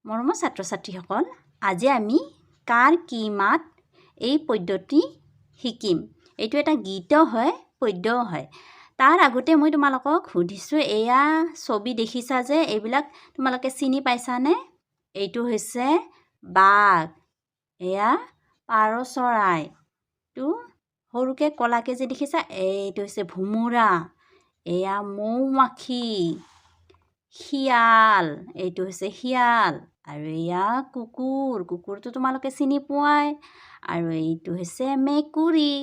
মৰমৰ ছাত্ৰ-ছাত্ৰীসকল, আজি আমি কাৰ কি মাত এই পদ্যটি শিকিম। এইটো এটা গীত হয়, পদ্যও হয়। তাৰ আগতে মই তোমালোকক সুধিছোঁ, এয়া ছবি দেখিছা যে এইবিলাক তোমালোকে চিনি পাইছানে? এইটো হৈছে বাঘ, এয়া পাৰ চৰাই, এইটো সৰুকৈ কলাকৈ যে দেখিছা এইটো হৈছে ভোমোৰা, এয়া মৌ-মাখি, শিয়াল, এইটো হৈছে শিয়াল, আৰু এয়া কুকুৰ, কুকুৰটো তোমালোকে চিনি পোৱাই, আৰু এইটো হৈছে মেকুৰী।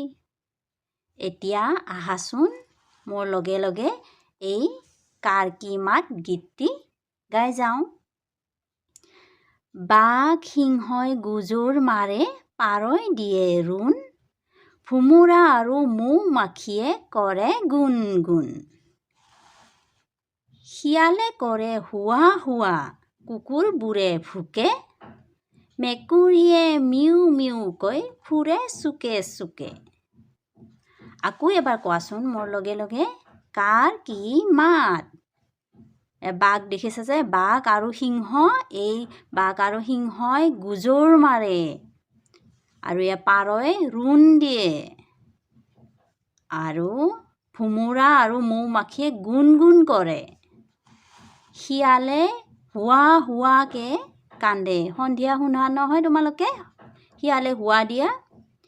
এতিয়া আহাচোন মোৰ লগে লগে এই কাৰ কি মাত গীতটি গাই যাওঁ। বাঘ সিংহই গোজৰ মাৰে, পাৰই দিয়ে ৰোণ, ভোমোৰা আৰু মৌ-মাখিয়ে কৰে গুণ গুণ। শিয়ালে কৰে হুৱা হুৱা, কুকুৰবোৰে ভুকে, মেকুৰীয়ে মিউ মিউকৈ ফুৰে চুকে চুকে। আকৌ এবাৰ কোৱাচোন মোৰ লগে লগে, কাৰ কি মাত? বাঘ দেখিছে যে, বাঘ আৰু সিংহ, এই বাঘ আৰু সিংহই গোজৰ মাৰে, আৰু এয়া পাৰই ৰোণ দিয়ে, আৰু ভোমোৰা আৰু মৌ-মাখিয়ে গুণ গুণ কৰে। শিয়ালে হুৱা হুৱাকৈ কান্দে, সন্ধিয়া শুনা নহয় তোমালোকে শিয়ালে হুৱা দিয়া।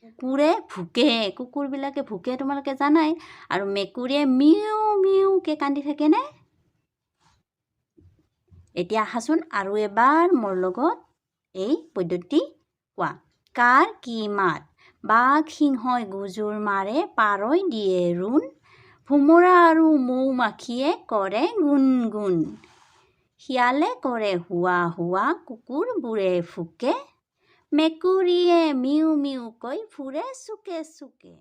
কুকুৰে ভুকে, কুকুৰবিলাকে ভুকে তোমালোকে জানাই, আৰু মেকুৰীয়ে মিউ মিউকৈ কান্দি থাকেনে? এতিয়া আহাচোন আৰু এবাৰ মোৰ লগত এই পদ্ধতি কোৱা। কাৰ কি মাত? বাঘ সিংহই গোজৰ মাৰে, পাৰই দিয়ে ৰোণ, ভোমোৰা আৰু মৌ-মাখিয়ে কৰে গুণ গুণ। শিয়ালে কৰে হুৱা হুৱা, কুকুৰবোৰে ভুকে, মেকুৰীয়ে মিউ মিউকৈ ফুৰে চুকে চুকে।